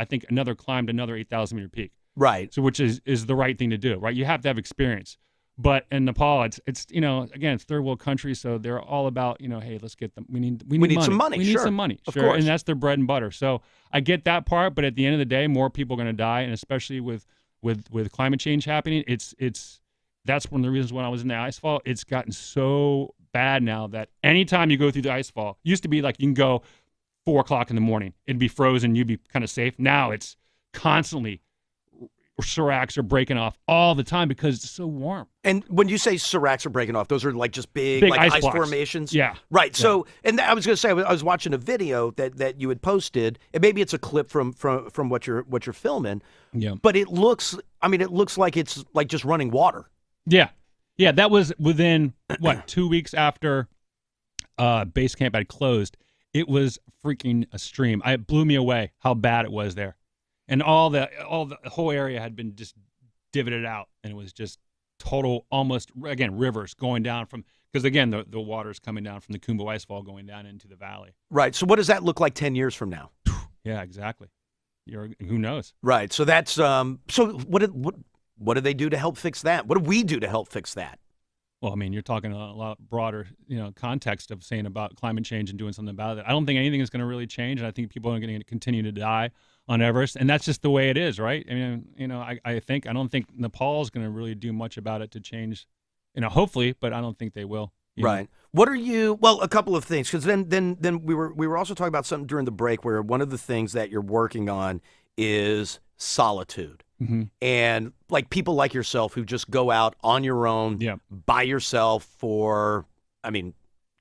Speaker 4: climb to another 8,000 meter peak.
Speaker 2: Right.
Speaker 4: So which is the right thing to do, right? You have to have experience. But in Nepal, it's again, it's third world country, so they're all about, hey, let's get them. We need
Speaker 2: some money.
Speaker 4: We need some money,
Speaker 2: of
Speaker 4: sure,
Speaker 2: course.
Speaker 4: and that's their bread and butter. So I get that part, but at the end of the day, more people are going to die, and especially with climate change happening, that's one of the reasons when I was in the icefall, it's gotten so bad now that anytime you go through the icefall, used to be like you can go 4 o'clock in the morning, it'd be frozen, you'd be kind of safe. Now it's constantly. Seracs are breaking off all the time because it's so warm.
Speaker 2: And when you say seracs are breaking off, those are like just big like ice formations?
Speaker 4: Yeah.
Speaker 2: Right. So, and I was going to say, I was watching a video that you had posted, and maybe it's a clip from what you're filming.
Speaker 4: Yeah.
Speaker 2: But it looks like it's like just running water.
Speaker 4: Yeah. Yeah, that was within, 2 weeks after base camp had closed. It was freaking a stream. It blew me away how bad it was there. And the whole area had been just divoted out, and it was just total, almost again rivers going down because again the water's coming down from the Kumbo Icefall going down into the valley.
Speaker 2: Right. So what does that look like 10 years from now?
Speaker 4: Yeah, exactly. Who knows?
Speaker 2: Right. So that's so what do they do to help fix that? What do we do to help fix that?
Speaker 4: Well, I mean, you're talking a lot broader, context of saying about climate change and doing something about it. I don't think anything is going to really change, and I think people are going to continue to die on Everest, and that's just the way it is, right? I mean, I don't think Nepal is going to really do much about it to change, hopefully, but I don't think they will.
Speaker 2: Right. What are you? Well, a couple of things, because then we were also talking about something during the break where one of the things that you're working on is solitude.
Speaker 4: Mm-hmm.
Speaker 2: And like people like yourself who just go out on your own, by yourself for,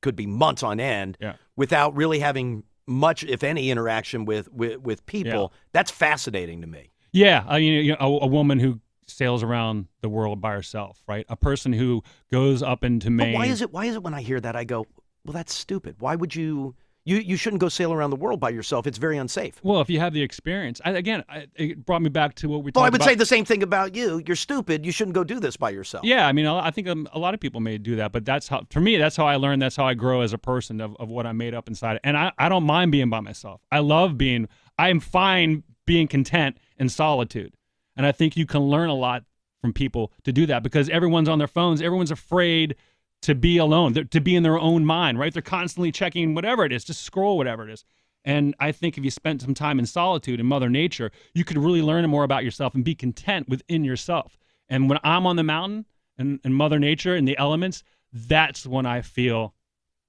Speaker 2: could be months on end, without really having much, if any, interaction with people. Yeah. That's fascinating to me.
Speaker 4: Yeah, a woman who sails around the world by herself, right? A person who goes up into Maine.
Speaker 2: But why is it when I hear that I go, well, that's stupid. Why would you? You shouldn't go sail around the world by yourself. It's very unsafe.
Speaker 4: Well, if you have the experience. It brought me back to what we talked about.
Speaker 2: Well, I would say the same thing about you. You're stupid. You shouldn't go do this by yourself.
Speaker 4: Yeah, I think a lot of people may do that, but that's how I learn. That's how I grow as a person of what I'm made up inside. And I don't mind being by myself. I'm fine being content in solitude. And I think you can learn a lot from people to do that because everyone's on their phones. Everyone's afraid to be alone, to be in their own mind, right? They're constantly checking whatever it is, just scroll whatever it is. And I think if you spent some time in solitude in Mother Nature, you could really learn more about yourself and be content within yourself. And when I'm on the mountain and Mother Nature and the elements, that's when I feel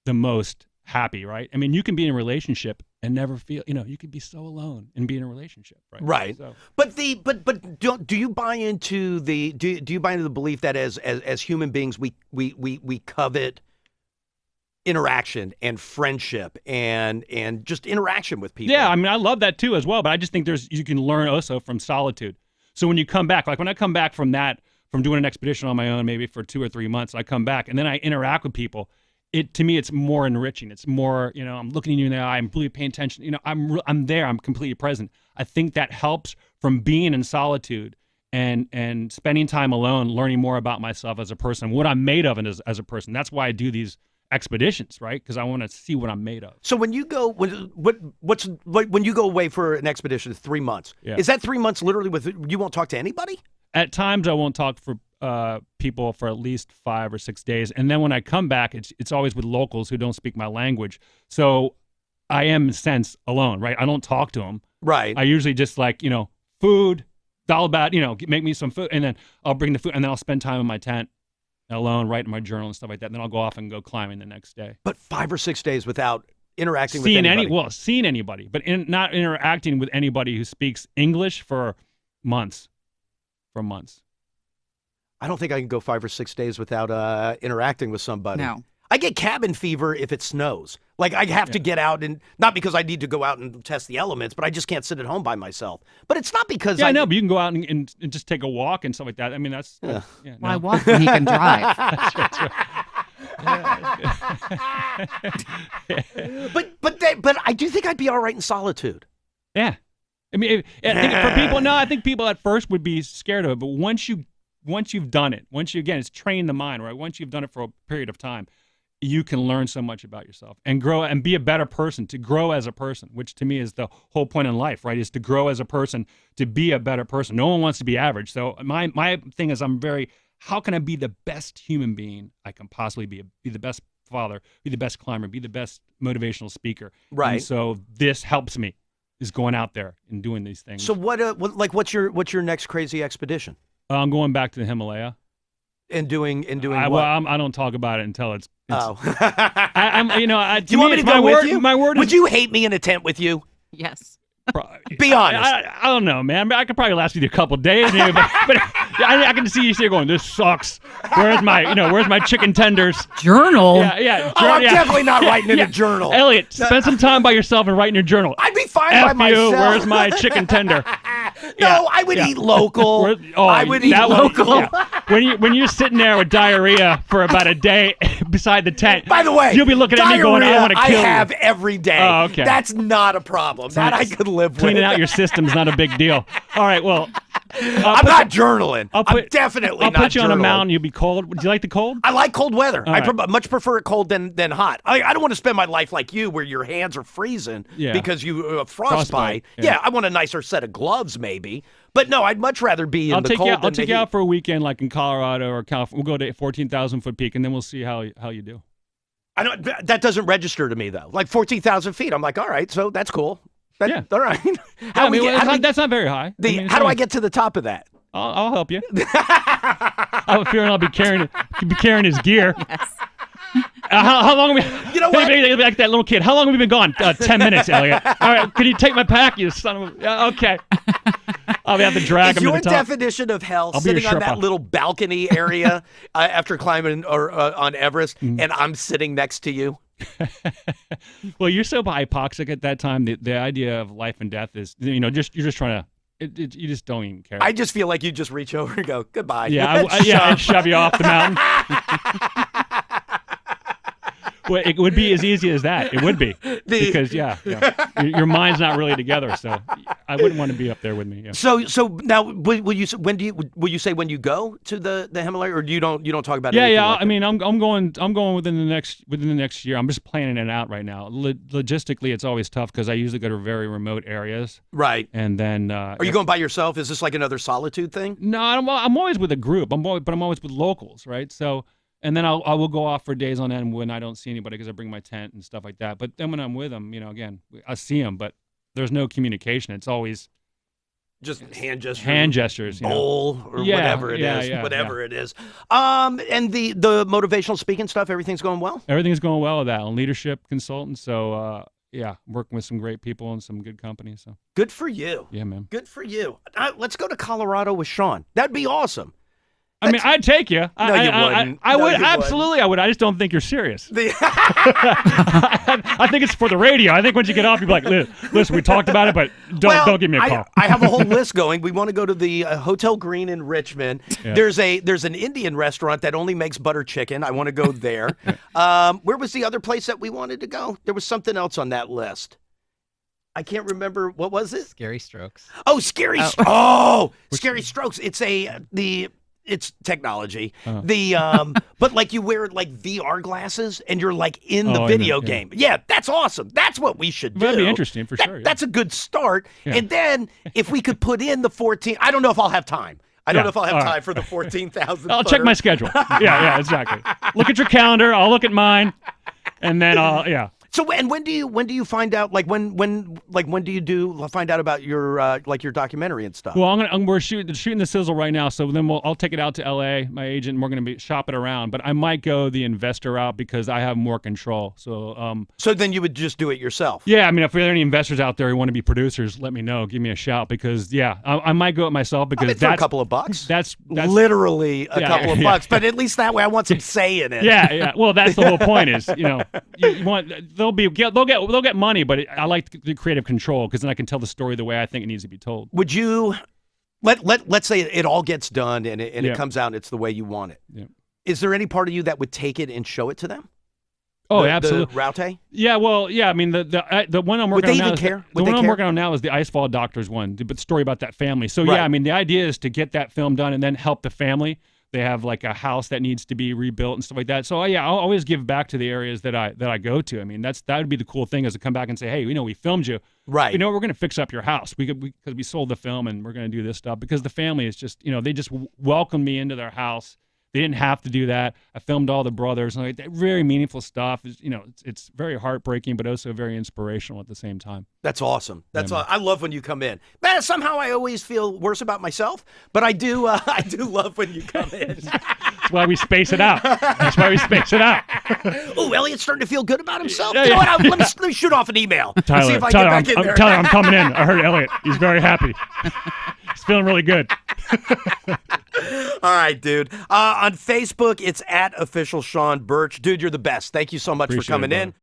Speaker 4: the most happy, right? I mean, you can be in a relationship and never feel, you could be so alone and be in a relationship, right?
Speaker 2: Right.
Speaker 4: So.
Speaker 2: But do you buy into the belief that as human beings we covet interaction and friendship and just interaction with people?
Speaker 4: Yeah, I love that too as well, but I just think you can learn also from solitude. So when you come back, like when I come back from doing an expedition on my own, maybe for 2 or 3 months, I come back and then I interact with people. To me, it's more enriching. It's more, I'm looking you in the eye. I'm really paying attention. I'm there. I'm completely present. I think that helps from being in solitude and spending time alone, learning more about myself as a person, what I'm made of as a person. That's why I do these expeditions, right? Because I want to see what I'm made of.
Speaker 2: So when you go, when you go away for an expedition, 3 months, is that 3 months literally you won't talk to anybody?
Speaker 4: At times, I won't talk for people for at least 5 or 6 days, and then when I come back, it's always with locals who don't speak my language. So I am, in a sense, alone, right? I don't talk to them.
Speaker 2: Right.
Speaker 4: I usually just food. It's all about make me some food, and then I'll bring the food, and then I'll spend time in my tent alone, writing my journal and stuff like that. And then I'll go off and go climbing the next day.
Speaker 2: But 5 or 6 days without interacting with anybody.
Speaker 4: Seeing anybody, but not interacting with anybody who speaks English for months.
Speaker 2: I don't think I can go 5 or 6 days without interacting with somebody.
Speaker 3: No.
Speaker 2: I get cabin fever if it snows. Like, I have to get out, and not because I need to go out and test the elements, but I just can't sit at home by myself. But it's not because
Speaker 4: I know, but you can go out and just take a walk and stuff like that. I mean, that's
Speaker 3: Well, I walk when he can drive.
Speaker 4: That's right.
Speaker 2: but I do think I'd be all right in solitude.
Speaker 4: Yeah. I mean, I think people at first would be scared of it, but once you've done it, it's trained the mind, right? Once you've done it for a period of time, you can learn so much about yourself and grow and be a better person, to grow as a person, which to me is the whole point in life, right? Is to grow as a person, to be a better person. No one wants to be average. So my thing is how can I be the best human being I can possibly be? Be the best father, be the best climber, be the best motivational speaker.
Speaker 2: Right.
Speaker 4: And so this helps me, is going out there and doing these things.
Speaker 2: So what's your next crazy expedition?
Speaker 4: I'm going back to the Himalaya.
Speaker 2: And doing what?
Speaker 4: Well, I don't talk about it until it's
Speaker 2: oh.
Speaker 4: I'm do
Speaker 2: you want me to go with you?
Speaker 4: My word
Speaker 2: Would you hate me in a tent with you?
Speaker 3: Yes.
Speaker 2: Be honest.
Speaker 4: I don't know, man. I could probably last with you a couple of days, but I can see you here going, "This sucks." Where's my chicken tenders?
Speaker 3: Journal.
Speaker 4: Yeah.
Speaker 2: I'm definitely not writing in a journal.
Speaker 4: Elliot, spend some time by yourself and write in your journal.
Speaker 2: I'd be fine by myself.
Speaker 4: Where's my chicken tender?
Speaker 2: No, I would eat local. I would eat local.
Speaker 4: When you're sitting there with diarrhea for about a day beside the tent.
Speaker 2: By the way,
Speaker 4: you'll be looking at me going, "I want to kill you."
Speaker 2: I have every day.
Speaker 4: Oh, okay.
Speaker 2: That's not a problem. That I could live with.
Speaker 4: Cleaning out your system's not a big deal. All right, well.
Speaker 2: I'm not journaling. I'm definitely not journaling.
Speaker 4: I'll put you on a mountain. You'll be cold. Do you like the cold?
Speaker 2: I like cold weather.
Speaker 4: All right.
Speaker 2: Much prefer it cold than hot. I don't want to spend my life like you where your hands are freezing because you frostbite. Yeah, I want a nicer set of gloves maybe. But no, I'd much rather be in the cold.
Speaker 4: I'll take you out for a weekend like in Colorado or California. We'll go to 14,000 foot peak and then we'll see how you do.
Speaker 2: I don't. That doesn't register to me though. Like 14,000 feet. I'm like, all right, so that's cool. All right.
Speaker 4: That's not very high.
Speaker 2: How do I get to the top of that?
Speaker 4: I'll help you. I have a feeling I'll be carrying his gear.
Speaker 3: Yes.
Speaker 4: How long have we?
Speaker 2: You know what?
Speaker 4: Like that little kid. How long have we been gone? 10 minutes, Elliot. All right. Can you take my pack, you son of a? Okay. I'll have to drag him to the top.
Speaker 2: Is your definition of hell sitting on that little balcony area after climbing or on Everest, and I'm sitting next to you?
Speaker 4: Well, you're so hypoxic at that time. The idea of life and death is, you're just trying to. You just don't even care.
Speaker 2: I just feel like you just reach over and go goodbye.
Speaker 4: Yeah, I'd shove you off the mountain. Well, it would be as easy as that. It would be because your mind's not really together. So I wouldn't want to be up there with me. Yeah.
Speaker 2: So now, will you say when you go to the Himalaya, or you don't talk about it?
Speaker 4: Yeah. Like I mean, I'm going within the next year. I'm just planning it out right now. Logistically, it's always tough because I usually go to very remote areas.
Speaker 2: Right.
Speaker 4: And then
Speaker 2: are you going by yourself? Is this like another solitude thing?
Speaker 4: No, I'm always with a group. I'm always with locals, right? So. And then I will go off for days on end when I don't see anybody because I bring my tent and stuff like that. But then when I'm with them, again, I see them, but there's no communication. It's always
Speaker 2: just hand gestures.
Speaker 4: Hand gestures.
Speaker 2: Bowl or whatever it is. Whatever it is. And the motivational speaking stuff, everything's going well?
Speaker 4: Everything's going well with that. I'm a leadership consultant, so I'm working with some great people and some good companies. So
Speaker 2: good for you.
Speaker 4: Yeah, man.
Speaker 2: Good for you. Let's go to Colorado with Sean. That'd be awesome.
Speaker 4: I mean, I'd take you.
Speaker 2: No, you wouldn't.
Speaker 4: I would. Absolutely, I would. I just don't think you're serious. I think it's for the radio. I think once you get off, you'll be like, listen, we talked about it, but don't give me a call.
Speaker 2: I have a whole list going. We want to go to the Hotel Green in Richmond. Yeah. There's an Indian restaurant that only makes butter chicken. I want to go there. Where was the other place that we wanted to go? There was something else on that list. I can't remember. What was it?
Speaker 6: Scary Strokes.
Speaker 2: Oh, Scary Strokes. It's technology. But like you wear like VR glasses and you're like in the video game. Yeah, that's awesome. That's what we should do.
Speaker 4: That'd be interesting for sure.
Speaker 2: That's a good start. Yeah. And then if we could put in the 14, I don't know if I'll have time. I don't know if I'll have time for the 14,000.
Speaker 4: I'll check my schedule. Yeah, exactly. Look at your calendar. I'll look at mine. And then
Speaker 2: So, and when do you find out? Like when do you find out about your your documentary and stuff?
Speaker 4: Well, we're shooting the sizzle right now, so then I'll take it out to L.A. My agent, and we're going to shop it around. But I might go the investor route because I have more control. So,
Speaker 2: so then you would just do it yourself?
Speaker 4: Yeah, I mean, if there are any investors out there who want to be producers, let me know. Give me a shout because I might go it myself because
Speaker 2: that's a couple of bucks.
Speaker 4: That's
Speaker 2: literally a couple of bucks, but at least that way I want some say in it.
Speaker 4: Yeah. Well, that's the whole point. Is you want they'll get money, but I like the creative control because then I can tell the story the way I think it needs to be told.
Speaker 2: Would you let's say it all gets done and it comes out and it's the way you want it?
Speaker 4: Yeah.
Speaker 2: Is there any part of you that would take it and show it to them?
Speaker 4: Oh, absolutely.
Speaker 2: The Raute?
Speaker 4: Yeah, well, yeah. I mean, the one I'm working on now. The one I'm working on now is the Icefall Doctors one, the story about that family. So yeah, I mean, the idea is to get that film done and then help the family. They have like a house that needs to be rebuilt and stuff like that. So yeah, I'll always give back to the areas that I go to. I mean, that would be the cool thing is to come back and say, hey, we filmed you.
Speaker 2: Right.
Speaker 4: We're going to fix up your house. Because we sold the film and we're going to do this stuff because the family is just they just welcomed me into their house. They didn't have to do that. I filmed all the brothers and like that. Very meaningful stuff. It's very heartbreaking, but also very inspirational at the same time.
Speaker 2: That's awesome. I love when you come in. Man, somehow I always feel worse about myself, but I do love when you come in.
Speaker 4: That's why we space it out.
Speaker 2: Oh, Elliot's starting to feel good about himself. You know what? Let me shoot off an email.
Speaker 4: Tyler,
Speaker 2: see if I get back in there.
Speaker 4: Tyler, I'm coming in. I heard Elliot. He's very happy. He's feeling really good.
Speaker 2: All right, dude. On Facebook, it's @official Sean Burch. Dude, you're the best. Thank you so much for coming in.